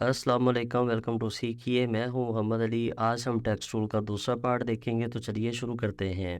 अस्सलाम वालेकुम, welcome to सीखिए। मैं हूं मोहम्मद अली। आज हम टेक्स्ट टूल का दूसरा पार्ट देखेंगे, तो चलिए शुरू करते हैं।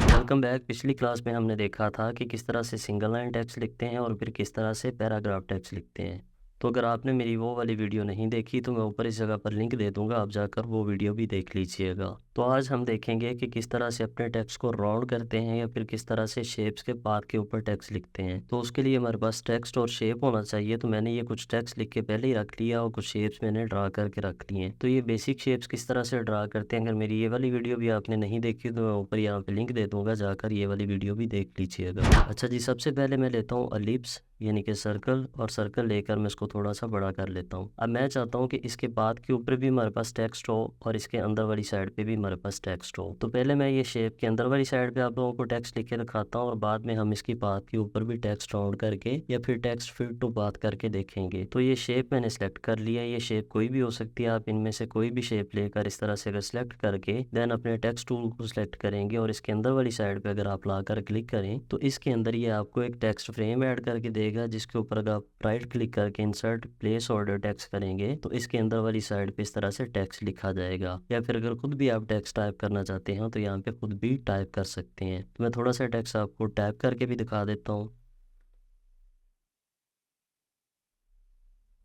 Welcome back. पिछली क्लास में हमने देखा था कि किस तरह से सिंगल लाइन टेक्स्ट लिखते हैं और फिर किस तरह से पैराग्राफ टेक्स्ट लिखते हैं। तो अगर आपने मेरी वो वाली वीडियो नहीं देखी तो मैं ऊपर इस जगह पर लिंक दे दूंगा, आप जाकर वो वीडियो भी देख लीजिएगा। तो आज हम देखेंगे कि किस तरह से अपने टेक्स्ट को राउंड करते हैं या फिर किस तरह से शेप्स के पाथ के ऊपर टेक्स्ट लिखते हैं। तो उसके लिए हमारे पास टेक्स्ट और शेप होना चाहिए। तो मैंने ये कुछ टेक्स्ट लिख के पहले ही रख लिया और कुछ शेप्स मैंने ड्रा करके रख लिए। तो ये बेसिक शेप्स किस तरह से ड्रा करते हैं, अगर मेरी ये वाली वीडियो भी आपने नहीं देखी तो मैं ऊपर यहाँ पे लिंक दे दूंगा, जाकर ये वाली वीडियो भी देख लीजिएगा। अच्छा जी, सबसे पहले मैं लेता हूँ अलिप्स यानी कि सर्कल, और सर्कल लेकर मैं इसको थोड़ा सा बड़ा कर लेता हूँ। अब मैं चाहता हूँ कि इसके बाद के ऊपर भी हमारे पास टेक्स्ट हो और इसके अंदर वाली साइड पे भी हमारे पास टेक्स्ट हो। तो पहले मैं ये शेप के अंदर वाली साइड पे आप लोगों को टेक्स्ट लिख के दिखाता हूँ और बाद में हम इसकी पाथ के ऊपर भी टेक्स्ट राउंड करके या फिर टेक्स्ट फिट टू पाथ करके देखेंगे। तो ये शेप मैंने सेलेक्ट कर लिया। ये शेप कोई भी हो सकती है, आप इनमें से कोई भी शेप लेकर इस तरह से अगर सेलेक्ट करके देन अपने टेक्स्ट टूल को सिलेक्ट करेंगे और इसके अंदर वाली साइड पे अगर आप लाकर क्लिक करें तो इसके अंदर ये आपको एक टेक्स्ट फ्रेम ऐड करके देगा, जिसके ऊपर अगर आप राइट क्लिक करके इंसर्ट प्लेस ऑर्डर टेक्स्ट करेंगे तो इसके अंदर वाली साइड पे इस तरह से टेक्स्ट लिखा जाएगा। या फिर अगर खुद भी आप टेक्स्ट टाइप करना चाहते हैं तो यहाँ पे खुद भी टाइप कर सकते हैं। तो मैं थोड़ा सा टेक्स्ट आपको टाइप करके भी दिखा देता हूँ।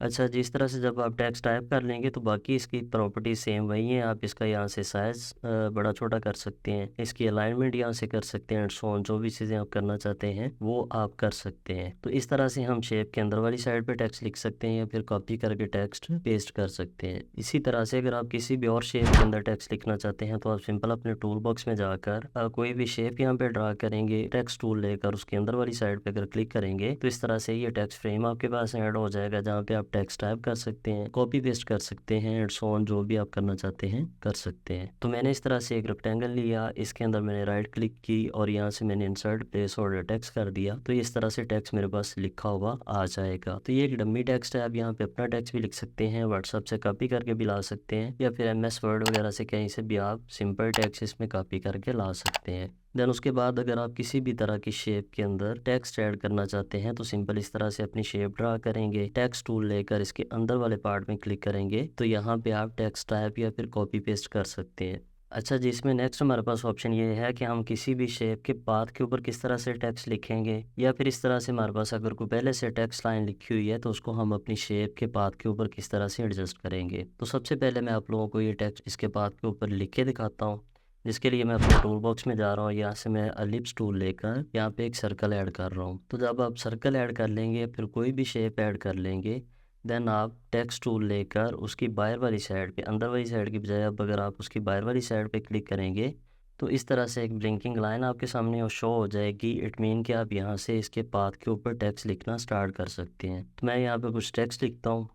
अच्छा जी, इस तरह से जब आप टेक्स्ट टाइप कर लेंगे तो बाकी इसकी प्रॉपर्टी सेम वही है। आप इसका यहाँ से साइज़ बड़ा छोटा कर सकते हैं, इसकी अलाइनमेंट यहाँ से कर सकते हैं, एंड सो ऑन, जो भी चीज़ें आप करना चाहते हैं वो आप कर सकते हैं। तो इस तरह से हम शेप के अंदर वाली साइड पे टेक्स्ट लिख सकते हैं या फिर कॉपी करके टेक्स्ट पेस्ट कर सकते हैं। इसी तरह से अगर आप किसी भी और शेप के अंदर टेक्स्ट लिखना चाहते हैं तो आप सिंपल अपने टूल बॉक्स में जाकर कोई भी शेप यहाँ पे ड्रा करेंगे, टेक्स्ट टूल लेकर उसके अंदर वाली साइड पे अगर क्लिक करेंगे तो इस तरह से ये टेक्स्ट फ्रेम आपके पास ऐड हो जाएगा, जहाँ पे आप टेक्स्ट टाइप कर सकते हैं, कॉपी पेस्ट कर सकते हैं, एंड सो ऑन, जो भी आप करना चाहते हैं कर सकते हैं। तो मैंने इस तरह से एक रेक्टेंगल लिया, इसके अंदर मैंने राइट क्लिक की और यहाँ से मैंने इंसर्ट प्लेस ऑर्डर टेक्स्ट कर दिया। तो इस तरह से टेक्स्ट मेरे पास लिखा हुआ आ जाएगा। तो ये एक डमी टेक्स्ट है। आप यहाँ पे अपना टेक्स्ट भी लिख सकते हैं, व्हाट्सएप से कॉपी करके भी ला सकते हैं या फिर MS वर्ड वगैरह से कहीं से भी आप सिंपल टेक्स्ट इसमें कॉपी करके ला सकते हैं। देन उसके बाद अगर आप किसी भी तरह की शेप के अंदर टेक्स्ट ऐड करना चाहते हैं तो सिंपल इस तरह से अपनी शेप ड्रा करेंगे, टेक्स्ट टूल लेकर इसके अंदर वाले पार्ट में क्लिक करेंगे तो यहाँ पे आप टेक्स्ट टाइप या फिर कॉपी पेस्ट कर सकते हैं। अच्छा जी, इसमें नेक्स्ट हमारे पास ऑप्शन ये है कि हम किसी भी शेप के पाथ के ऊपर किस तरह से टेक्स्ट लिखेंगे, या फिर इस तरह से हमारे पास अगर कोई पहले से टेक्स्ट लाइन लिखी हुई है तो उसको हम अपनी शेप के पाथ के ऊपर किस तरह से एडजस्ट करेंगे। तो सबसे पहले मैं आप लोगों को ये टेक्स्ट इसके पाथ के ऊपर लिख के दिखाता हूँ, जिसके लिए मैं अपने टूल बॉक्स में जा रहा हूँ। यहाँ से मैं एलिप्स टूल लेकर यहाँ पे एक सर्कल ऐड कर रहा हूँ। तो जब आप सर्कल ऐड कर लेंगे फिर कोई भी शेप ऐड कर लेंगे, देन आप टेक्स्ट टूल लेकर उसकी बाहर वाली साइड पे, अंदर वाली साइड की बजाय अब अगर आप उसकी बाहर वाली साइड पे क्लिक करेंगे तो इस तरह से एक ब्लिंकिंग लाइन आपके सामने शो हो जाएगी। इट मीन कि आप यहाँ से इसके पाथ के ऊपर टेक्स्ट लिखना स्टार्ट कर सकते हैं। तो मैं यहाँ पे कुछ टेक्स्ट लिखता हूँ।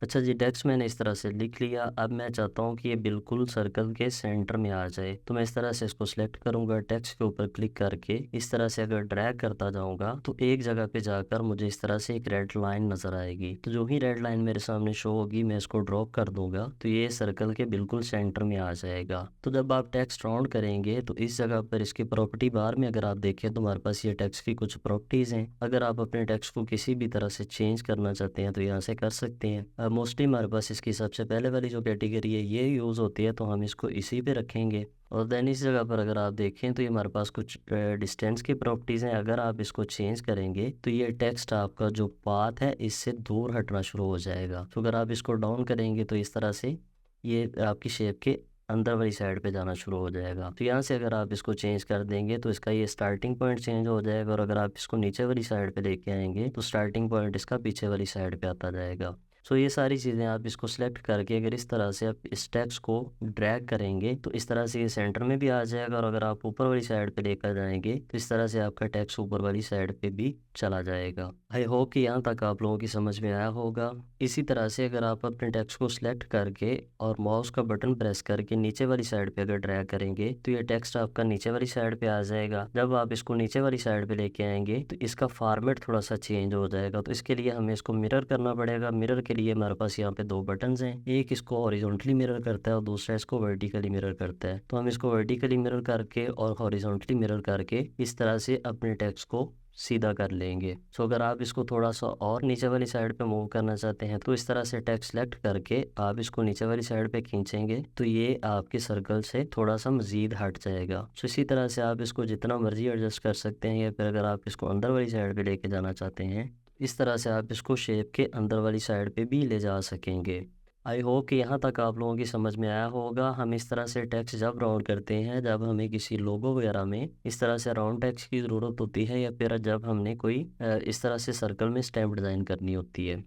अच्छा जी, टेक्स्ट मैंने इस तरह से लिख लिया। अब मैं चाहता हूँ कि ये बिल्कुल सर्कल के सेंटर में आ जाए, तो मैं इस तरह से इसको सिलेक्ट करूँगा, टेक्स्ट के ऊपर क्लिक करके इस तरह से अगर ड्रैग करता जाऊँगा तो एक जगह पे जाकर मुझे इस तरह से एक रेड लाइन नज़र आएगी। तो जो ही रेड लाइन मेरे सामने शो होगी मैं इसको ड्रॉप कर दूंगा तो ये सर्कल के बिल्कुल सेंटर में आ जाएगा। तो जब आप टेक्स्ट राउंड करेंगे तो इस जगह पर इसकी प्रॉपर्टी बार में अगर आप देखें तो हमारे पास ये टेक्स्ट की कुछ प्रॉपर्टीज़ हैं। अगर आप अपने टेक्स्ट को किसी भी तरह से चेंज करना चाहते हैं तो यहाँ से कर सकते हैं। मोस्टली हमारे पास इसकी सबसे पहले वाली जो कैटेगरी है ये यूज़ होती है, तो हम इसको इसी पे रखेंगे। और देन इस जगह पर अगर आप देखें तो ये हमारे पास कुछ डिस्टेंस की प्रॉपर्टीज़ हैं। अगर आप इसको चेंज करेंगे तो ये टेक्स्ट आपका जो पाथ है इससे दूर हटना शुरू हो जाएगा। तो अगर आप इसको डाउन करेंगे तो इस तरह से ये आपकी शेप के अंदर वाली साइड पे जाना शुरू हो जाएगा। तो यहाँ से अगर आप इसको चेंज कर देंगे तो इसका ये स्टार्टिंग पॉइंट चेंज हो जाएगा, और अगर आप इसको नीचे वाली साइड पे लेके आएंगे तो स्टार्टिंग पॉइंट इसका पीछे वाली साइड पे आता जाएगा। सो ये सारी चीज़ें आप इसको सिलेक्ट करके अगर इस तरह से आप इस टेक्स्ट को ड्रैग करेंगे तो इस तरह से ये सेंटर में भी आ जाएगा, और अगर आप ऊपर वाली साइड पे लेकर जाएंगे तो इस तरह से आपका टेक्स्ट ऊपर वाली साइड पे भी चला जाएगा। आई होप कि यहाँ तक आप लोगों की समझ में आया होगा। इसी तरह से अगर आप अपने टेक्स्ट को सिलेक्ट करके और माउस का बटन प्रेस करके नीचे वाली साइड पे अगर ड्रैग करेंगे तो ये टेक्स्ट आपका नीचे वाली साइड पे आ जाएगा। जब आप इसको नीचे वाली साइड पे लेके आएंगे तो इसका फॉर्मेट थोड़ा सा चेंज हो जाएगा। तो इसके लिए हमें इसको मिरर करना पड़ेगा। मिरर के लिए हमारे पास यहाँ पे दो बटन्स हैं, एक इसको हॉरिजॉन्टली मिरर करता है और दूसरा इसको वर्टिकली मिरर करता है। तो हम इसको वर्टिकली मिरर करके और हॉरिजॉन्टली मिरर करके इस तरह से अपने टेक्स्ट को सीधा कर लेंगे। सो अगर आप इसको थोड़ा सा और नीचे वाली साइड पे मूव करना चाहते हैं तो इस तरह से टेक्स्ट सेलेक्ट करके आप इसको नीचे वाली साइड पे खींचेंगे तो ये आपके सर्कल से थोड़ा सा मजीद हट जाएगा। सो इसी तरह से आप इसको जितना मर्जी एडजस्ट कर सकते हैं, या फिर अगर आप इसको अंदर वाली साइड पे लेके जाना चाहते हैं इस तरह से आप इसको शेप के अंदर वाली साइड पे भी ले जा सकेंगे। आई होप कि यहाँ तक आप लोगों की समझ में आया होगा। हम इस तरह से टेक्स्ट जब राउंड करते हैं, जब हमें किसी लोगो वगैरह में इस तरह से राउंड टेक्स्ट की ज़रूरत होती है, या फिर जब हमने कोई इस तरह से सर्कल में स्टैम्प डिज़ाइन करनी होती है।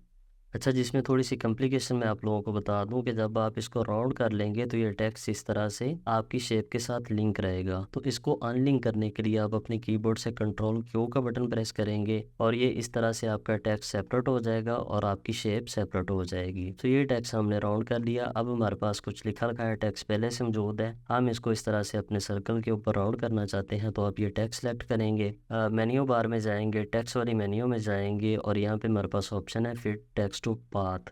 अच्छा, जिसमें थोड़ी सी कॉम्प्लिकेशन मैं आप लोगों को बता दूं कि जब आप इसको राउंड कर लेंगे तो ये टेक्स्ट इस तरह से आपकी शेप के साथ लिंक रहेगा। तो इसको अनलिंक करने के लिए आप अपने कीबोर्ड से कंट्रोल क्यू का बटन प्रेस करेंगे और ये इस तरह से आपका टेक्स्ट सेपरेट हो जाएगा और आपकी शेप सेपरेट हो जाएगी। तो ये टेक्स्ट हमने राउंड कर लिया। अब हमारे पास कुछ लिखा रखा है टेक्स्ट पहले से मौजूद है, हम इसको इस तरह से अपने सर्कल के ऊपर राउंड करना चाहते हैं तो आप ये टेक्स्ट सेलेक्ट करेंगे, मेन्यू बार में जाएंगे, टेक्स्ट वाली मेन्यू में जाएंगे और यहाँ पे हमारे पास ऑप्शन है फिट टेक्स्ट टू पाथ।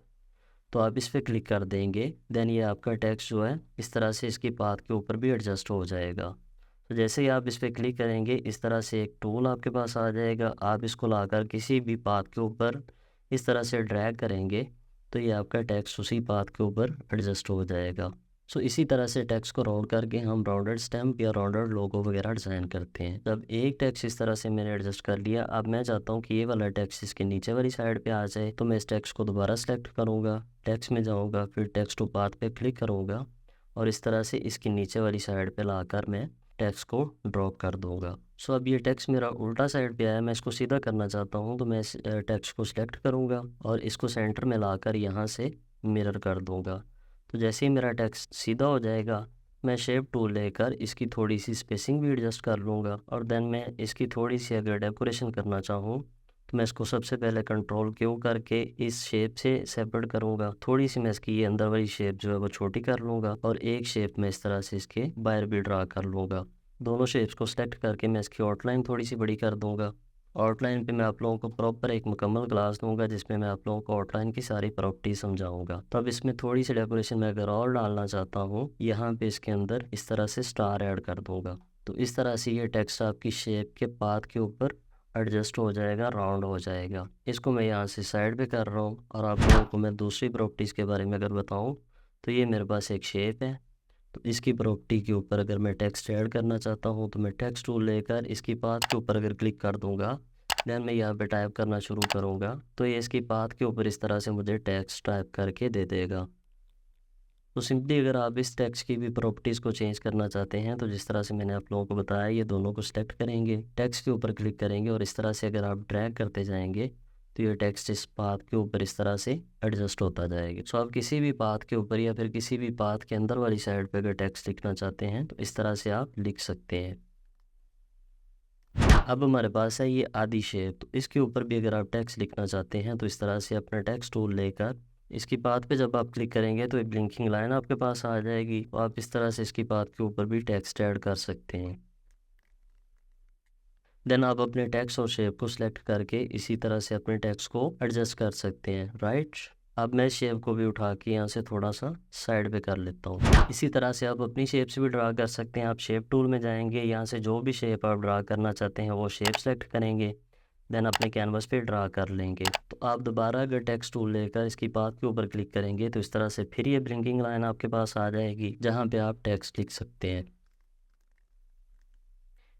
तो आप इस पर क्लिक कर देंगे, देन ये आपका टेक्स्ट जो है इस तरह से इसकी पाथ के ऊपर भी एडजस्ट हो जाएगा। तो जैसे ही आप इस पर क्लिक करेंगे इस तरह से एक टूल आपके पास आ जाएगा, आप इसको लाकर किसी भी पाथ के ऊपर इस तरह से ड्रैग करेंगे तो ये आपका टेक्स्ट उसी पाथ के ऊपर एडजस्ट हो जाएगा। सो इसी तरह से टेक्स्ट को राउंड करके हम राउंडेड स्टैम्प या राउंडेड लोगो वगैरह डिज़ाइन करते हैं। जब एक टेक्स्ट इस तरह से मैंने एडजस्ट कर लिया, अब मैं चाहता हूँ कि ये वाला टेक्स्ट इसके नीचे वाली साइड पे आ जाए, तो मैं इस टेक्स्ट को दोबारा सेलेक्ट करूँगा, टेक्स्ट में जाऊँगा, फिर टेक्स्ट टू पाथ पे क्लिक करूँगा और इस तरह से इसकी नीचे वाली साइड पे लाकर मैं टेक्स्ट को ड्रॉप कर दूँगा। सो अब ये टेक्स्ट मेरा उल्टा साइड पे आया, मैं इसको सीधा करना चाहता हूँ तो मैं इस टेक्स्ट को सिलेक्ट करूँगा और इसको सेंटर में लाकर यहाँ से मिरर कर दूँगा। तो जैसे ही मेरा टेक्स्ट सीधा हो जाएगा मैं शेप टूल लेकर इसकी थोड़ी सी स्पेसिंग भी एडजस्ट कर लूँगा और देन मैं इसकी थोड़ी सी अगर डेकोरेशन करना चाहूँ तो मैं इसको सबसे पहले कंट्रोल क्यू करके इस शेप से सेपरेट करूँगा। थोड़ी सी मैं इसकी ये अंदर वाली शेप जो है वो छोटी कर लूँगा और एक शेप में इस तरह से इसके बाहर भी ड्रा कर लूँगा। दोनों शेप्स को सेलेक्ट करके मैं इसकी आउटलाइन थोड़ी सी बड़ी कर दूँगा। आउटलाइन पे मैं आप लोगों को प्रॉपर एक मुकम्मल क्लास दूंगा जिसमें मैं आप लोगों को आउटलाइन की सारी प्रॉपर्टी समझाऊंगा। तो अब इसमें थोड़ी सी डेकोरेशन मैं अगर और डालना चाहता हूँ, यहाँ पे इसके अंदर इस तरह से स्टार ऐड कर दूंगा। तो इस तरह से ये टेक्स्ट आपकी शेप के पाथ के ऊपर एडजस्ट हो जाएगा, राउंड हो जाएगा। इसको मैं यहाँ से साइड पे कर रहा हूँ और आप लोगों को मैं दूसरी प्रॉपर्टीज़ के बारे में अगर बताऊँ तो ये मेरे पास एक शेप है, तो इसकी प्रॉपर्टी के ऊपर अगर मैं टेक्स्ट ऐड करना चाहता हूँ तो मैं टेक्स्ट टूल लेकर इसकी पाथ के ऊपर अगर क्लिक कर दूंगा, देन मैं यहाँ पे टाइप करना शुरू करूँगा तो ये इसकी पाथ के ऊपर इस तरह से मुझे टेक्स्ट टाइप करके दे देगा। तो सिंपली अगर आप इस टेक्स्ट की भी प्रॉपर्टीज़ को चेंज करना चाहते हैं तो जिस तरह से मैंने आप लोगों को बताया, ये दोनों को सेलेक्ट करेंगे, टेक्स्ट के ऊपर क्लिक करेंगे और इस तरह से अगर आप ड्रैग करते जाएंगे तो ये टेक्स्ट इस पाथ के ऊपर इस तरह से एडजस्ट होता जाएगा। सो आप किसी भी पाथ के ऊपर या फिर किसी भी पाथ के अंदर वाली साइड पे अगर टेक्स्ट लिखना चाहते हैं तो इस तरह से आप लिख सकते हैं। अब हमारे पास है ये आधी शेप, तो इसके ऊपर भी अगर आप टेक्स्ट लिखना चाहते हैं तो इस तरह से अपना टेक्स्ट टूल लेकर इसकी पाथ पे जब आप क्लिक करेंगे तो एक ब्लिंकिंग लाइन आपके पास आ जाएगी। तो आप इस तरह से इसकी पाथ के ऊपर भी टेक्स्ट ऐड कर सकते हैं। देन आप अपने टेक्स्ट और शेप को सिलेक्ट करके इसी तरह से अपने टेक्स्ट को एडजस्ट कर सकते हैं, राइट। अब मैं शेप को भी उठा के यहाँ से थोड़ा सा साइड पे कर लेता हूँ। इसी तरह से आप अपनी शेप से भी ड्रा कर सकते हैं। आप शेप टूल में जाएंगे, यहाँ से जो भी शेप आप ड्रा करना चाहते हैं वो शेप सेलेक्ट करेंगे, देन अपने कैनवस पे ड्रा कर लेंगे। तो आप दोबारा अगर टेक्स्ट टूल लेकर इसकी पाथ के ऊपर क्लिक करेंगे तो इस तरह से फिर ये ब्लिंकिंग लाइन आपके पास आ जाएगी जहाँ पे आप टेक्स्ट लिख सकते हैं।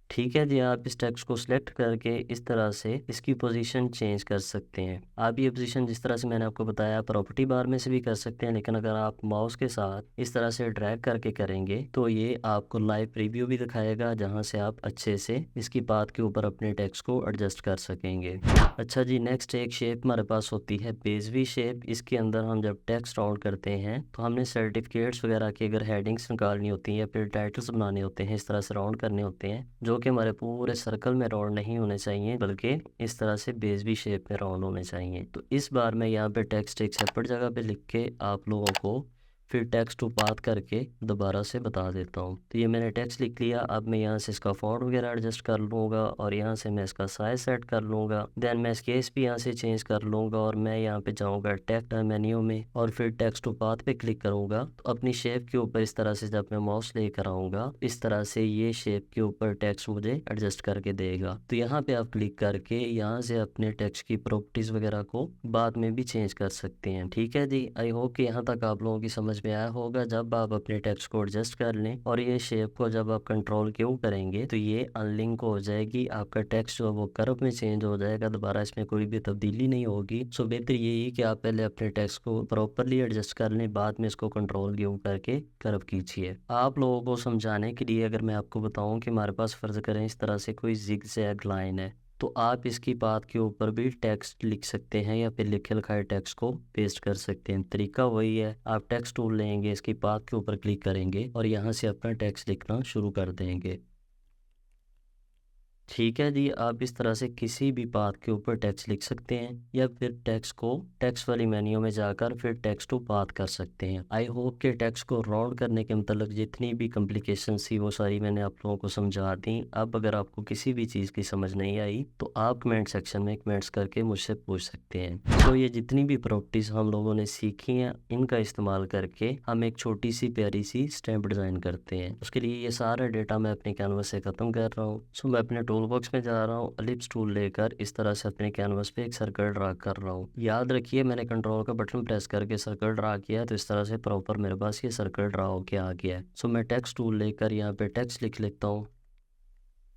ठीक है जी, आप इस टेक्स्ट को सिलेक्ट करके इस तरह से इसकी पोजीशन चेंज कर सकते हैं। आप ये पोजीशन जिस तरह से मैंने आपको बताया प्रॉपर्टी बार में से भी कर सकते हैं, लेकिन अगर आप माउस के साथ इस तरह से ड्रैग करके करेंगे तो ये आपको लाइव प्रीव्यू भी दिखाएगा जहां से आप अच्छे से इसकी पाथ के ऊपर अपने टेक्स्ट को एडजस्ट कर सकेंगे। अच्छा जी, नेक्स्ट एक शेप हमारे पास होती है बेजवी शेप। इसके अंदर हम जब टेक्स्ट राउंड करते हैं तो हमने सर्टिफिकेट्स वगैरह की अगर हेडिंग्स निकालनी होती हैं या फिर टाइटल्स बनाने होते हैं, इस तरह से राउंड करने होते हैं जो कि हमारे पूरे सर्कल में राउंड नहीं होने चाहिए बल्कि इस तरह से बेजवी शेप में राउंड होने चाहिए। तो इस बार मैं यहाँ पे टेक्स्ट एक सेपरेट जगह पे लिख के आप लोगों को फिर टेक्स्ट टू पाथ करके दोबारा से बता देता हूँ। तो ये मैंने टेक्स्ट लिख लिया। अब मैं यहाँ से इसका फॉन्ट वगैरह एडजस्ट कर लूँगा और यहाँ से मैं इसका साइज सेट कर लूँगा। देन मैं केस भी यहाँ से चेंज कर लूँगा और मैं यहाँ पे जाऊँगा टेक्स्ट मेन्यू में और फिर टेक्स्ट टू पाथ पे क्लिक करूँगा। तो अपनी शेप के ऊपर इस तरह से जब मैं माउस लेकर आऊँगा इस तरह से ये शेप के ऊपर टेक्स्ट मुझे एडजस्ट करके देगा। तो यहाँ पे आप क्लिक करके यहाँ से अपने टेक्स्ट की प्रॉपर्टीज़ वगैरह को बाद में भी चेंज कर सकते हैं। ठीक है जी, आई होप कि यहाँ तक आप लोगों की समझ में आया होगा। जब आप अपने टेक्स्ट को एडजस्ट कर लें और ये शेप को जब आप कंट्रोल क्यों करेंगे तो ये अनलिंक हो जाएगी, आपका टेक्स्ट जो है वो कर्व में चेंज हो जाएगा, दोबारा इसमें कोई भी तब्दीली नहीं होगी। सो बेहतर यही कि आप पहले अपने टेक्स्ट को प्रॉपरली एडजस्ट कर लें, बाद में इसको कंट्रोल क्यों करके कर्व कीजिए। आप लोगों को समझाने के लिए अगर मैं आपको बताऊं कि हमारे पास फ़र्ज़ करें इस तरह से कोई जिग-जैग लाइन है, तो आप इसकी पाथ के ऊपर भी टेक्स्ट लिख सकते हैं या फिर लिखे लिखाए टेक्स्ट को पेस्ट कर सकते हैं। तरीका वही है, आप टेक्स्ट टूल लेंगे, इसकी पाथ के ऊपर क्लिक करेंगे और यहाँ से अपना टेक्स्ट लिखना शुरू कर देंगे। ठीक है जी, आप इस तरह से किसी भी पाथ के ऊपर टेक्स्ट लिख सकते हैं या फिर टेक्स्ट को टेक्स्ट वाली मेन्यू में जाकर फिर टेक्स्ट टू पाथ कर सकते हैं। आई होप कि टेक्स्ट को राउंड करने के मतलब जितनी भी कॉम्प्लिकेशंस थी वो सारी मैंने आप लोगों को समझा दी। अब अगर आपको किसी भी चीज़ की समझ नहीं आई तो आप कमेंट सेक्शन में कमेंट्स करके मुझसे पूछ सकते हैं। तो ये जितनी भी प्रॉपर्टीज़ हम लोगों ने सीखी हैं इनका इस्तेमाल करके हम एक छोटी सी प्यारी सी स्टैम्प डिज़ाइन करते हैं। उसके लिए ये सारा डेटा मैं अपने कैनवस से ख़त्म कर रहा हूँ। सो मैं अपने टूल बॉक्स में जा रहा हूँ, एलिप्स टूल लेकर इस तरह से अपने कैनवस पे एक सर्कल ड्रा कर रहा हूँ। याद रखिए मैंने कंट्रोल का बटन प्रेस करके सर्कल ड्रा किया तो इस तरह से प्रॉपर मेरे पास ये सर्कल ड्रा होके आ गया है। सो मैं टेक्स्ट टूल लेकर यहाँ पे टेक्स्ट लिख लेता हूँ।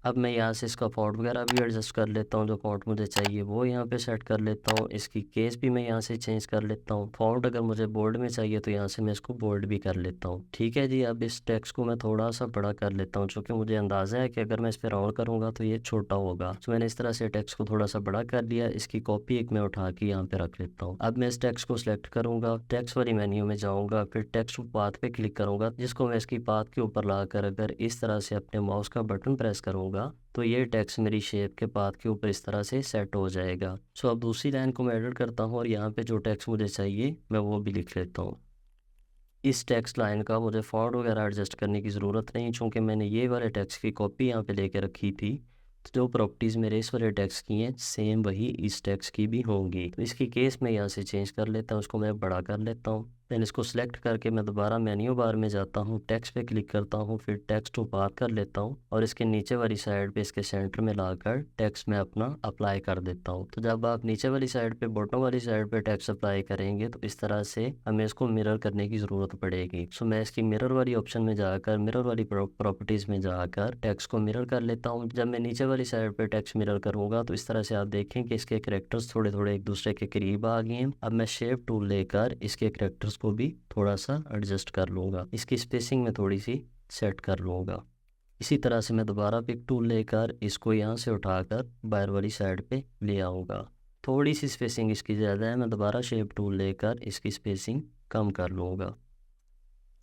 अब मैं यहाँ से इसका फॉन्ट वगैरह भी एडजस्ट कर लेता हूँ, जो फॉन्ट मुझे चाहिए वो यहाँ पे सेट कर लेता हूँ। इसकी केस भी मैं यहाँ से चेंज कर लेता हूँ। फॉन्ट अगर मुझे बोल्ड में चाहिए तो यहाँ से मैं इसको बोल्ड भी कर लेता हूँ। ठीक है जी, अब इस टेक्स्ट को मैं थोड़ा सा बड़ा कर लेता हूँ क्योंकि मुझे अंदाज़ा है कि अगर मैं इस पर राउंड करूँगा तो ये छोटा होगा। तो मैंने इस तरह से टेक्स्ट को थोड़ा सा बड़ा कर लिया। इसकी कॉपी एक मैं उठा के यहाँ पे रख लेता हूँ। अब मैं इस टेक्स्ट को सिलेक्ट करूँगा, टेक्स्ट वाली मेन्यू में जाऊँगा, फिर टेक्स्ट पाथ पे क्लिक करूँगा, जिसको मैं इसकी पाथ के ऊपर लाकर अगर इस तरह से अपने माउस का बटन प्रेस करूँगा तो ये टेक्स्ट मेरी शेप के पाथ के ऊपर इस तरह से सेट हो जाएगा। सो अब दूसरी लाइन को मैं एडिट करता हूँ और यहाँ पे जो टेक्स्ट मुझे चाहिए मैं वो भी लिख लेता हूँ। इस टेक्स्ट लाइन का मुझे फॉन्ट वगैरह एडजस्ट करने की ज़रूरत नहीं, चूँकि मैंने ये वाले टेक्स्ट की कॉपी यहाँ पे लेके रखी थी। तो जो प्रॉपर्टीज़ मेरे इस वाले टेक्स्ट की हैं सेम वही इस टेक्स्ट की भी होंगी। तो इसकी केस मैं यहाँ से चेंज कर लेता हूँ, उसको मैं बड़ा कर लेता हूँ। देन इसको सिलेक्ट करके मैं दोबारा मेन्यू बार में जाता हूँ, टेक्स्ट पे क्लिक करता हूँ, फिर टेक्स्ट टू पाथ कर लेता हूँ और इसके नीचे वाली साइड पे इसके सेंटर में लाकर टेक्स्ट में अपना अप्लाई कर देता हूँ। तो जब आप नीचे वाली साइड पे बॉटम वाली साइड पे टेक्स्ट अप्लाई करेंगे तो इस तरह से हमें इसको मिरर करने की ज़रूरत पड़ेगी। सो मैं इसकी मिरर वाली ऑप्शन में जाकर मिरर वाली प्रॉपर्टीज़ में जाकर टेक्स्ट को मिरर कर लेता हूँ। जब मैं नीचे वाली साइड पे टेक्स्ट मिरर करूँगा तो इस तरह से आप देखें कि इसके कैरेक्टर्स थोड़े थोड़े एक दूसरे के करीब आ गए हैं। अब मैं शेप टूल लेकर इसके कैरेक्टर्स को भी थोड़ा सा एडजस्ट कर लूँगा, इसकी स्पेसिंग में थोड़ी सी सेट कर लूँगा। इसी तरह से मैं दोबारा पिक टूल लेकर इसको यहाँ से उठाकर बाहर वाली साइड पे ले आऊँगा। थोड़ी सी स्पेसिंग इसकी ज़्यादा है, मैं दोबारा शेप टूल लेकर इसकी स्पेसिंग कम कर लूँगा।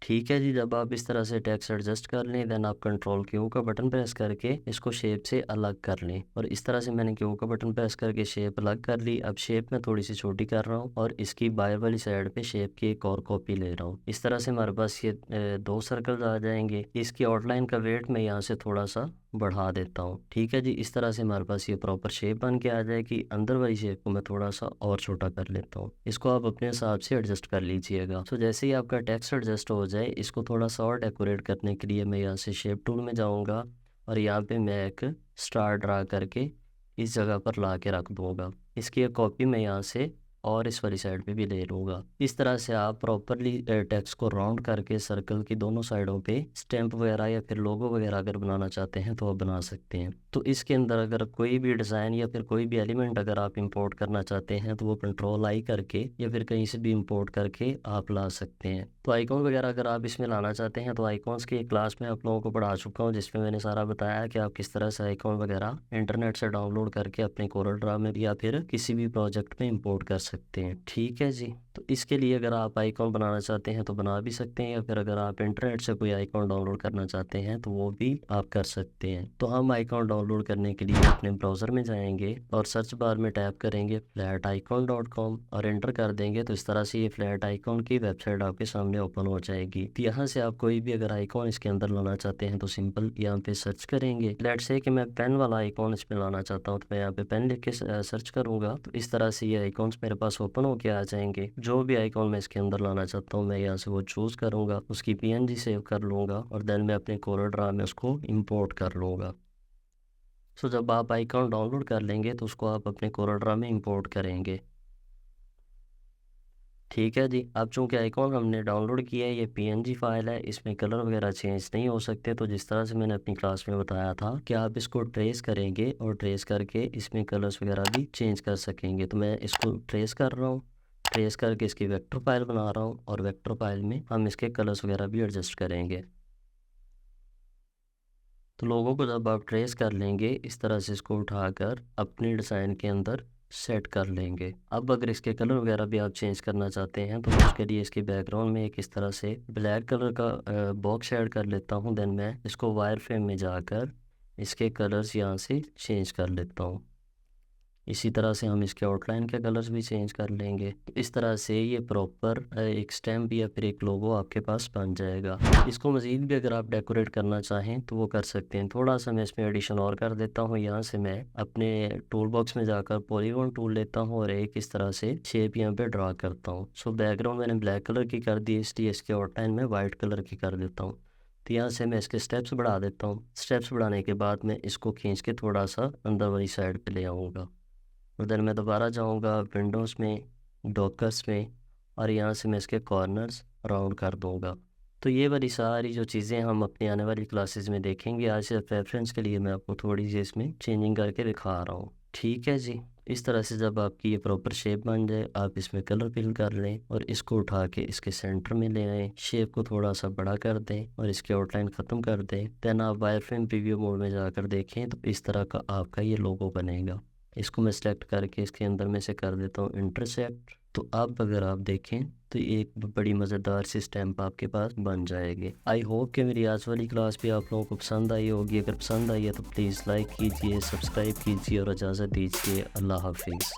ठीक है जी, जब आप इस तरह से टेक्स्ट एडजस्ट कर लें देन आप कंट्रोल क्यू का बटन प्रेस करके इसको शेप से अलग कर लें। और इस तरह से मैंने क्यू का बटन प्रेस करके शेप अलग कर ली। अब शेप में थोड़ी सी छोटी कर रहा हूँ और इसकी बाएं वाली साइड पे शेप की एक और कॉपी ले रहा हूँ। इस तरह से हमारे पास ये दो सर्कल्स आ जाएंगे। इसकी आउटलाइन का वेट मैं यहाँ से थोड़ा सा बढ़ा देता हूँ। ठीक है जी, इस तरह से हमारे पास ये प्रॉपर शेप बन के आ जाएगी। अंदर वाली शेप को मैं थोड़ा सा और छोटा कर लेता हूँ। इसको आप अपने हिसाब से एडजस्ट कर लीजिएगा। तो जैसे ही आपका टेक्स्ट एडजस्ट हो जाए इसको थोड़ा सा और डेकोरेट करने के लिए मैं यहाँ से शेप टूल में जाऊँगा और यहाँ पे मैं एक स्टार ड्रा करके इस जगह पर ला के रख दूँगा। इसकी एक कॉपी मैं यहाँ से और इस वाली साइड पे भी ले लूँगा। इस तरह से आप प्रॉपरली टेक्स्ट को राउंड करके सर्कल की दोनों साइडों पे स्टैम्प वगैरह या फिर लोगो वगैरह अगर बनाना चाहते हैं तो आप बना सकते हैं। तो इसके अंदर अगर कोई भी डिज़ाइन या फिर कोई भी एलिमेंट अगर आप इंपोर्ट करना चाहते हैं तो वो कंट्रोल आई करके या फिर कहीं से भी इंपोर्ट करके आप ला सकते हैं। तो आइकॉन वगैरह अगर आप इसमें लाना चाहते हैं तो आइकॉन्स की एक क्लास में आप लोगों को पढ़ा चुका हूँ जिसमें मैंने सारा बताया कि आप किस तरह से आइकॉन वगैरह इंटरनेट से डाउनलोड करके अपने कोरल ड्रा में या फिर किसी भी प्रोजेक्ट में इंपोर्ट कर सकते हैं। सकते हैं। ठीक है जी, तो इसके लिए अगर आप आइकॉन बनाना चाहते हैं तो बना भी सकते हैं, या फिर अगर आप इंटरनेट से कोई आइकॉन डाउनलोड करना चाहते हैं तो वो भी आप कर सकते हैं। तो हम आइकॉन डाउनलोड करने के लिए अपने ब्राउज़र में जाएंगे और सर्च बार में टाइप करेंगे flaticon.com और एंटर कर देंगे। तो इस तरह से ये फ्लैट आइकॉन की वेबसाइट आपके सामने ओपन हो जाएगी। तो यहाँ से आप कोई भी अगर आइकॉन इसके अंदर लाना चाहते हैं तो सिंपल यहाँ पे सर्च करेंगे। लेट्स से कि मैं पेन वाला आइकॉन इसमें लाना चाहता हूँ, तो मैं यहाँ पे पेन लिख के सर्च करूँगा। तो इस तरह से ये आइकॉन्स मेरे पास ओपन होके आ जाएंगे। जो भी आइकॉन मैं इसके अंदर लाना चाहता हूँ मैं यहाँ से वो चूज़ करूँगा, उसकी PNG सेव कर लूँगा और देन मैं अपने कोरल ड्रा में उसको इम्पोर्ट कर लूँगा। सो जब आप आइकॉन डाउनलोड कर लेंगे तो उसको आप अपने कोरल ड्रा में इंपोर्ट करेंगे। ठीक है जी, अब चूँकि आइकॉन हमने डाउनलोड किया है, ये PNG फाइल है, इसमें कलर वगैरह चेंज नहीं हो सकते। तो जिस तरह से मैंने अपनी क्लास में बताया था कि आप इसको ट्रेस करेंगे और ट्रेस करके इसमें कलर्स वगैरह भी चेंज कर सकेंगे। तो मैं इसको ट्रेस कर रहा हूँ, ट्रेस करके इसकी वेक्टर फाइल बना रहा हूँ और वेक्टर फाइल में हम इसके कलर्स वगैरह भी एडजस्ट करेंगे। तो लोगों को जब आप ट्रेस कर लेंगे इस तरह से इसको उठाकर अपने डिज़ाइन के अंदर सेट कर लेंगे। अब अगर इसके कलर वगैरह भी आप चेंज करना चाहते हैं तो उसके लिए इसके बैकग्राउंड में एक इस तरह से ब्लैक कलर का बॉक्स ऐड कर लेता हूँ। देन मैं इसको वायर फ्रेम में जाकर इसके कलर्स यहाँ से चेंज कर लेता हूँ। इसी तरह से हम इसके आउटलाइन के कलर्स भी चेंज कर लेंगे। इस तरह से ये प्रॉपर एक स्टैम्प या फिर एक लोगो आपके पास बन जाएगा। इसको मज़ीद भी अगर आप डेकोरेट करना चाहें तो वो कर सकते हैं। थोड़ा सा मैं इसमें एडिशन और कर देता हूँ। यहाँ से मैं अपने टूल बॉक्स में जाकर पॉलीगॉन टूल लेता हूँ और एक इस तरह से शेप यहाँ पे ड्रा करता हूँ। सो बैकग्राउंड मैंने ब्लैक कलर की कर दी, इसलिए इसके आउटलाइन में वाइट कलर की कर देता हूँ। तो यहाँ से मैं इसके स्टेप्स बढ़ा देता हूँ। स्टेप्स बढ़ाने के बाद मैं इसको खींच के थोड़ा सा अंदर वाली साइड पे ले आऊँगा। उधर मैं दोबारा जाऊंगा विंडोज़ में, डॉकर्स में, और यहाँ से मैं इसके कॉर्नर्स राउंड कर दूंगा। तो ये वाली सारी जो चीज़ें हम अपनी आने वाली क्लासेस में देखेंगे। आज सिर्फ रेफरेंस के लिए मैं आपको थोड़ी सी इसमें चेंजिंग करके दिखा रहा हूँ। ठीक है जी, इस तरह से जब आपकी ये प्रॉपर शेप बन जाए आप इसमें कलर फिल कर लें और इसको उठा के इसके सेंटर में ले आएँ। शेप को थोड़ा सा बड़ा कर दें और इसके आउटलाइन ख़त्म कर दें। देन आप वायर फ्रेम प्रीव्यू मोड में जाकर देखें तो इस तरह का आपका ये लोगो बनेगा। इसको मैं सेलेक्ट करके इसके अंदर में से कर देता हूँ इंटरसेक्ट। तो अब अगर आप देखें तो एक बड़ी मज़ेदार सी स्टैम्प आपके पास बन जाएगी। आई होप कि मेरी आज वाली क्लास भी आप लोगों को पसंद आई होगी। अगर पसंद आई है तो प्लीज़ लाइक कीजिए, सब्सक्राइब कीजिए और इजाज़त दीजिए। अल्लाह हाफिज़।